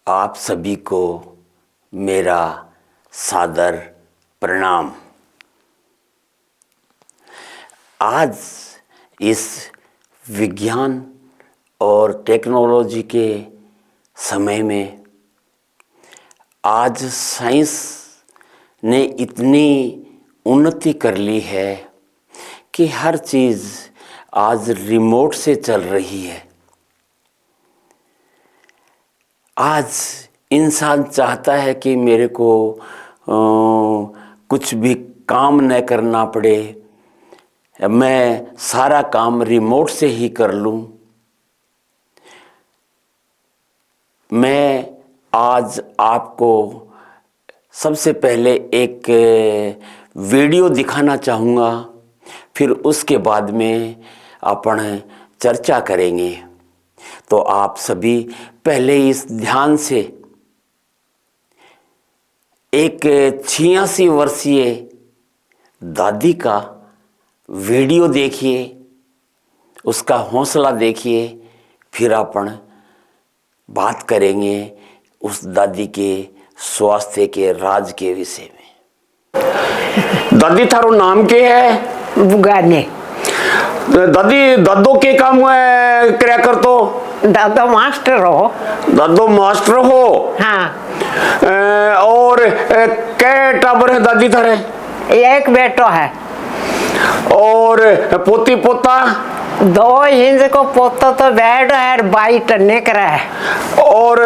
आप सभी को मेरा सादर प्रणाम। आज इस विज्ञान और टेक्नोलॉजी के समय में आज साइंस ने इतनी उन्नति कर ली है कि हर चीज़ आज रिमोट से चल रही है। आज इंसान चाहता है कि मेरे को कुछ भी काम न करना पड़े, मैं सारा काम रिमोट से ही कर लूं। मैं आज आपको सबसे पहले एक वीडियो दिखाना चाहूँगा, फिर उसके बाद में अपन चर्चा करेंगे। तो आप सभी पहले इस ध्यान से एक 86 वर्षीय दादी का वीडियो देखिए, उसका हौसला देखिए, फिर अपन बात करेंगे उस दादी के स्वास्थ्य के राज के विषय में। दादी थारो नाम के है? बुगाने। दादी दादो के काम क्या कर तो? दादो मास्टर हो। दादो मास्टर हो? हाँ। और क्या टाबर है दादी थारे? एक बेटो है। और पोती पोता? 2 इंच को पोता तो बैठ है और 22 टन करा है। और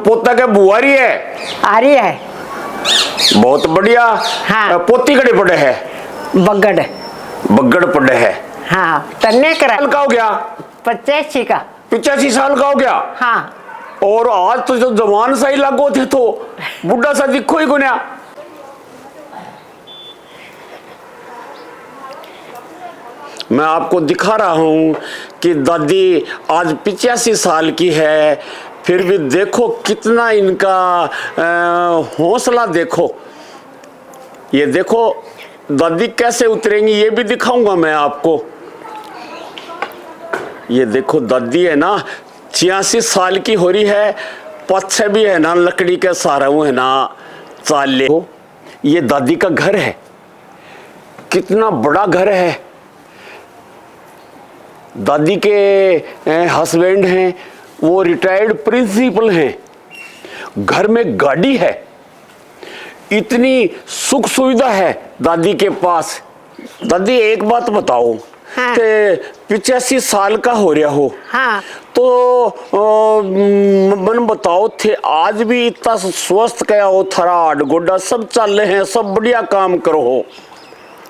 पोता के बुआरी है? आ रही है। बहुत बढ़िया। हाँ। पोती कड़े पड़े है? बगड़। बगड़ पड़े है। हाँ, टन्ने करा। साल का हो गया? 85 का। 85 साल का हो गया? हाँ। और आज तो जो जवान सा ही लागो थे, तो बुढ़ा सा दिखो ही गुनिया। मैं आपको दिखा रहा हूं कि दादी आज 85 साल की है, फिर भी देखो कितना इनका हौसला देखो। ये देखो दादी कैसे उतरेंगी, ये भी दिखाऊंगा मैं आपको। ये देखो दादी है ना 86 साल की हो रही है, पीछे भी है ना लकड़ी के सहारे है ना चाले। ये दादी का घर है, कितना बड़ा घर है। दादी के हस्बैंड हैं, वो रिटायर्ड प्रिंसिपल हैं। घर में गाड़ी है, इतनी सुख सुविधा है दादी के पास। दादी एक बात बताओ, हाँ। कि 85 साल का हो रहा हो, हाँ। तो मन बताओ थे आज भी इतना स्वस्थ क्या हो, थरा हड्ड गोडा सब चल रहे हैं, सब बढ़िया काम करो हो।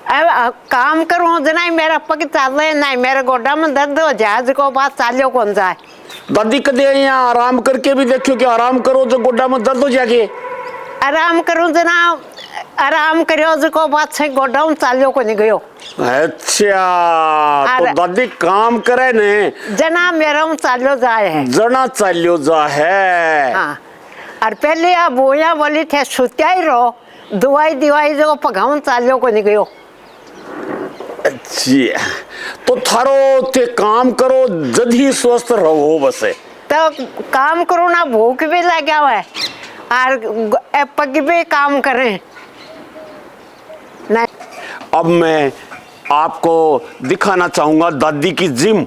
अब काम करूँ नहीं, मेरा पग चल रहे नहीं, मेरे गोडा में दर्द हो जाए को बात चालो कौन जाए। दादी कदे यहाँ आराम करके भी देखियो कि आराम करो तो गोडा में दर्द हो जाएगी। आराम करूँ जना, आराम करो जो को बात से गोडा में चालो को नहीं गयो। अच्छा, तो दादी काम करे ने जना मेरा में चालो जाए है। जना चालो जा है। हाँ। और पहले अब बोया बोली थे सुत्या ही रहो, दवाई दिवाई जो पगाऊं चालो को नहीं गयो। अच्छा, तो थारो थे काम करो जद ही स्वस्थ रहो बस। तो काम करो ना, भूख भी लगा हुआ है और पग भी काम करें नहीं। अब मैं आपको दिखाना चाहूंगा दादी की जिम।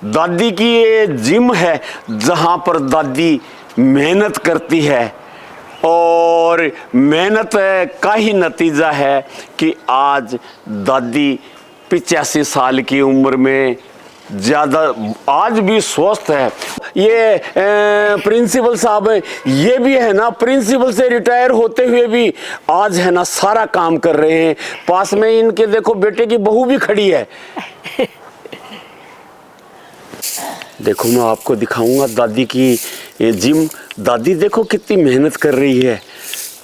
दादी की ये जिम है जहां पर दादी मेहनत करती है, और मेहनत का ही नतीजा है कि आज दादी 85 साल की उम्र में ज़्यादा आज भी स्वस्थ है। ये प्रिंसिपल साहब ये भी है ना, प्रिंसिपल से रिटायर होते हुए भी आज है ना सारा काम कर रहे हैं। पास में इनके देखो बेटे की बहू भी खड़ी है। देखो मैं आपको दिखाऊंगा दादी की ये जिम। दादी देखो कितनी मेहनत कर रही है।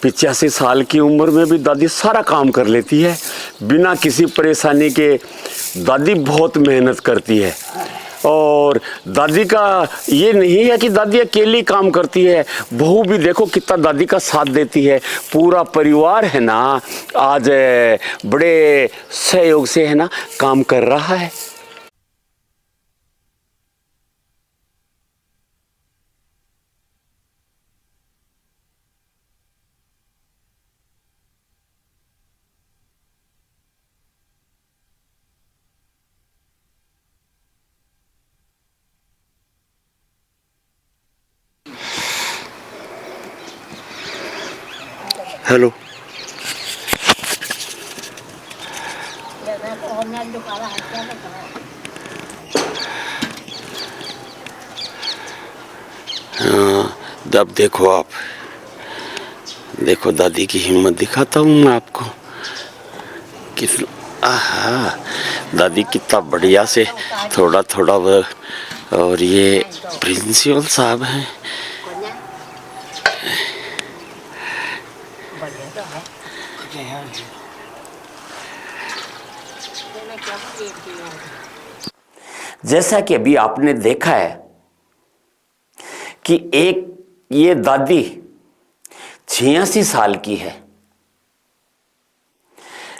85 साल की उम्र में भी दादी सारा काम कर लेती है बिना किसी परेशानी के। दादी बहुत मेहनत करती है, और दादी का ये नहीं है कि दादी अकेली काम करती है, बहू भी देखो कितना दादी का साथ देती है। पूरा परिवार है ना आज बड़े सहयोग से है ना काम कर रहा है। हेलो। हाँ, अब देखो आप, देखो दादी की हिम्मत दिखाता हूँ मैं आपको। किस आहा, दादी कितना बढ़िया से थोड़ा थोड़ा वो। और ये प्रिंसिपल साहब हैं। जैसा कि अभी आपने देखा है कि एक ये दादी 86 साल की है,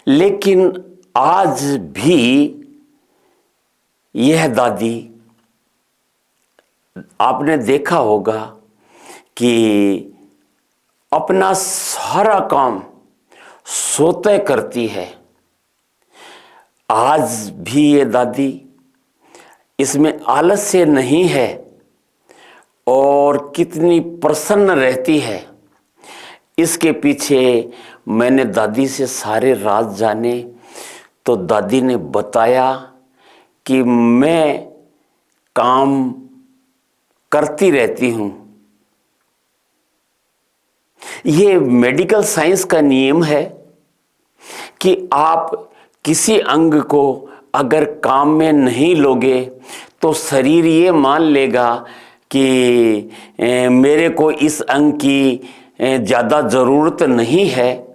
लेकिन आज भी यह दादी, आपने देखा होगा कि अपना सारा काम सोते करती है। आज भी ये दादी इसमें आलस्य नहीं है और कितनी प्रसन्न रहती है। इसके पीछे मैंने दादी से सारे राज जाने तो दादी ने बताया कि मैं काम करती रहती हूँ। ये मेडिकल साइंस का नियम है कि आप किसी अंग को अगर काम में नहीं लोगे तो शरीर ये मान लेगा कि मेरे को इस अंग की ज़्यादा ज़रूरत नहीं है,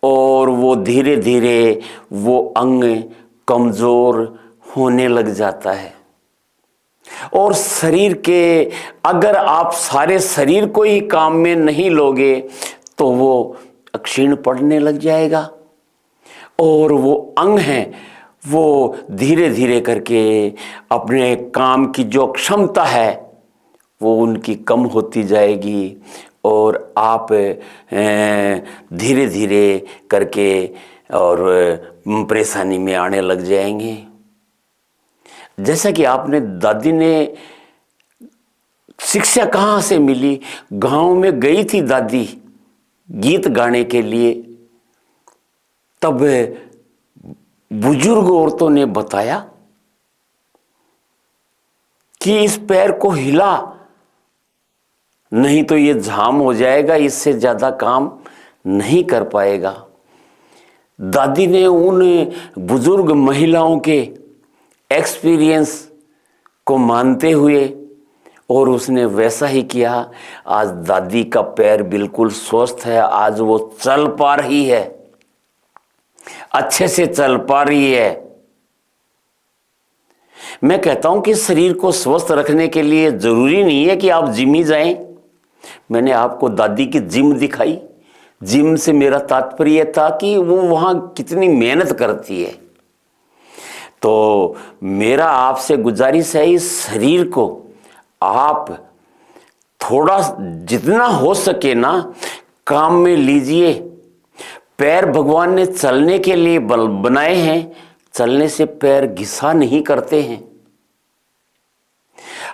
और वो धीरे धीरे वो अंग कमज़ोर होने लग जाता है। और शरीर के अगर आप सारे शरीर को ही काम में नहीं लोगे तो वो क्षीण पड़ने लग जाएगा, और वो अंग हैं वो धीरे धीरे करके अपने काम की जो क्षमता है वो उनकी कम होती जाएगी, और आप धीरे धीरे करके और परेशानी में आने लग जाएंगे। जैसा कि आपने दादी ने शिक्षा कहाँ से मिली, गांव में गई थी दादी गीत गाने के लिए, तब बुजुर्ग औरतों ने बताया कि इस पैर को हिला, नहीं तो ये जाम हो जाएगा, इससे ज्यादा काम नहीं कर पाएगा। दादी ने उन बुजुर्ग महिलाओं के एक्सपीरियंस को मानते हुए और उसने वैसा ही किया। आज दादी का पैर बिल्कुल स्वस्थ है, आज वो चल पा रही है, अच्छे से चल पा रही है। मैं कहता हूं कि शरीर को स्वस्थ रखने के लिए जरूरी नहीं है कि आप जिम ही जाएं। मैंने आपको दादी की जिम दिखाई। जिम से मेरा तात्पर्य था कि वो वहां कितनी मेहनत करती है। तो मेरा आपसे गुजारिश है, इस शरीर को आप थोड़ा जितना हो सके ना काम में लीजिए। पैर भगवान ने चलने के लिए बनाए हैं, चलने से पैर घिसा नहीं करते हैं।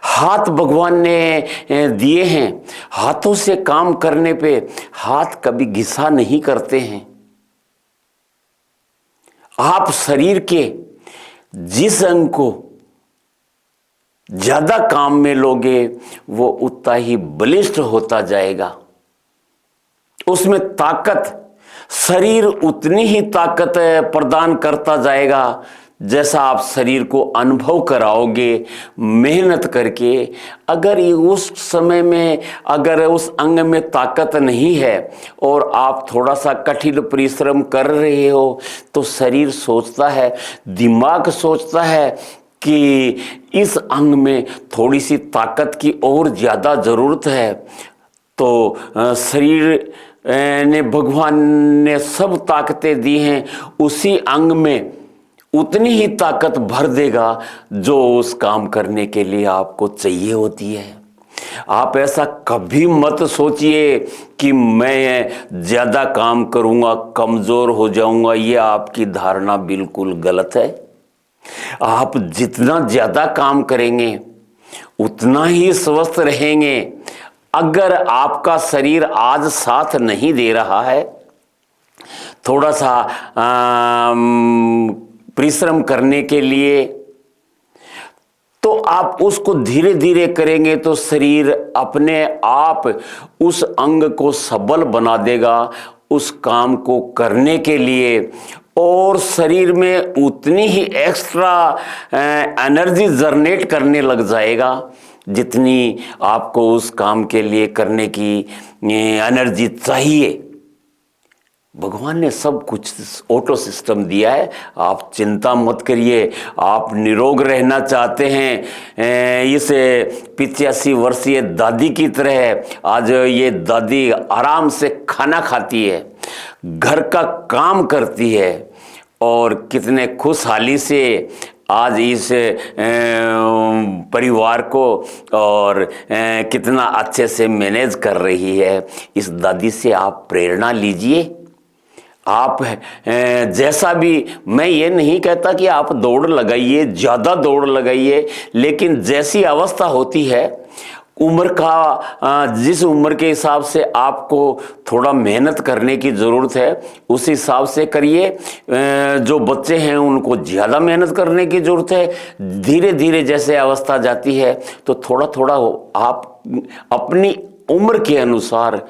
हाथ भगवान ने दिए हैं, हाथों से काम करने पे हाथ कभी घिसा नहीं करते हैं। आप शरीर के जिस अंग को ज्यादा काम में लोगे वो उतना ही बलिष्ठ होता जाएगा, उसमें ताकत, शरीर उतनी ही ताकत प्रदान करता जाएगा जैसा आप शरीर को अनुभव कराओगे मेहनत करके। अगर ये उस समय में अगर उस अंग में ताकत नहीं है और आप थोड़ा सा कठिन परिश्रम कर रहे हो तो शरीर सोचता है, दिमाग सोचता है कि इस अंग में थोड़ी सी ताकत की और ज़्यादा ज़रूरत है। तो शरीर ने भगवान ने सब ताकतें दी हैं, उसी अंग में उतनी ही ताकत भर देगा जो उस काम करने के लिए आपको चाहिए होती है। आप ऐसा कभी मत सोचिए कि मैं ज़्यादा काम करूँगा कमज़ोर हो जाऊँगा, ये आपकी धारणा बिल्कुल गलत है। आप जितना ज़्यादा काम करेंगे उतना ही स्वस्थ रहेंगे। अगर आपका शरीर आज साथ नहीं दे रहा है थोड़ा सा परिश्रम करने के लिए, तो आप उसको धीरे धीरे करेंगे तो शरीर अपने आप उस अंग को सबल बना देगा उस काम को करने के लिए, और शरीर में उतनी ही एक्स्ट्रा एनर्जी जनरेट करने लग जाएगा जितनी आपको उस काम के लिए करने की एनर्जी चाहिए। भगवान ने सब कुछ ऑटो सिस्टम दिया है, आप चिंता मत करिए। आप निरोग रहना चाहते हैं, इस 85 वर्षीय दादी की तरह आज ये दादी आराम से खाना खाती है, घर का काम करती है, और कितने खुशहाली से आज इस परिवार को और कितना अच्छे से मैनेज कर रही है। इस दादी से आप प्रेरणा लीजिए। आप जैसा भी, मैं ये नहीं कहता कि आप दौड़ लगाइए, ज़्यादा दौड़ लगाइए, लेकिन जैसी अवस्था होती है उम्र का, जिस उम्र के हिसाब से आपको थोड़ा मेहनत करने की ज़रूरत है उस हिसाब से करिए। जो बच्चे हैं उनको ज़्यादा मेहनत करने की ज़रूरत है। धीरे धीरे जैसे अवस्था जाती है तो थोड़ा थोड़ा आप अपनी उम्र के अनुसार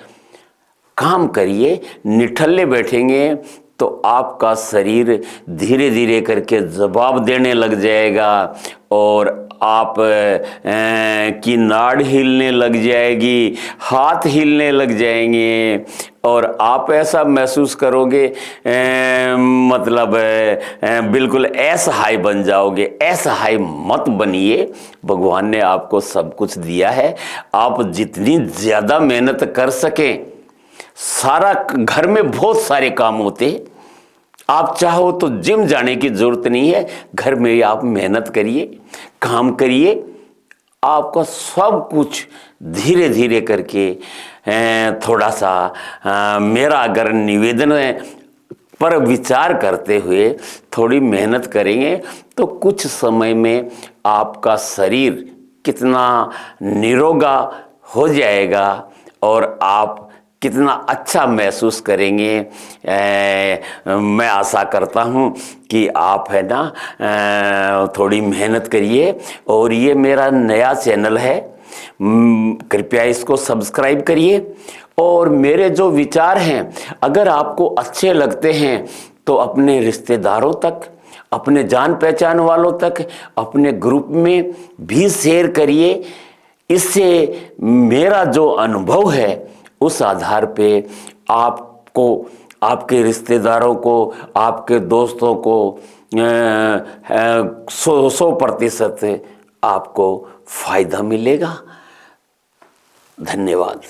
काम करिए। निठल्ले बैठेंगे तो आपका शरीर धीरे धीरे करके जवाब देने लग जाएगा, और आप की नाड़ हिलने लग जाएगी, हाथ हिलने लग जाएंगे, और आप ऐसा महसूस करोगे मतलब बिल्कुल ऐसा हाई बन जाओगे। ऐसा हाई मत बनिए। भगवान ने आपको सब कुछ दिया है, आप जितनी ज़्यादा मेहनत कर सकें। सारा घर में बहुत सारे काम होते, आप चाहो तो जिम जाने की जरूरत नहीं है, घर में ही आप मेहनत करिए, काम करिए। आपका सब कुछ धीरे धीरे करके थोड़ा सा मेरा अगर निवेदन है पर विचार करते हुए थोड़ी मेहनत करेंगे तो कुछ समय में आपका शरीर कितना निरोगा हो जाएगा और आप कितना अच्छा महसूस करेंगे। मैं आशा करता हूँ कि आप है ना थोड़ी मेहनत करिए। और ये मेरा नया चैनल है, कृपया इसको सब्सक्राइब करिए। और मेरे जो विचार हैं अगर आपको अच्छे लगते हैं तो अपने रिश्तेदारों तक, अपने जान पहचान वालों तक, अपने ग्रुप में भी शेयर करिए। इससे मेरा जो अनुभव है उस आधार पे आपको, आपके रिश्तेदारों को, आपके दोस्तों को 100% आपको फायदा मिलेगा। धन्यवाद।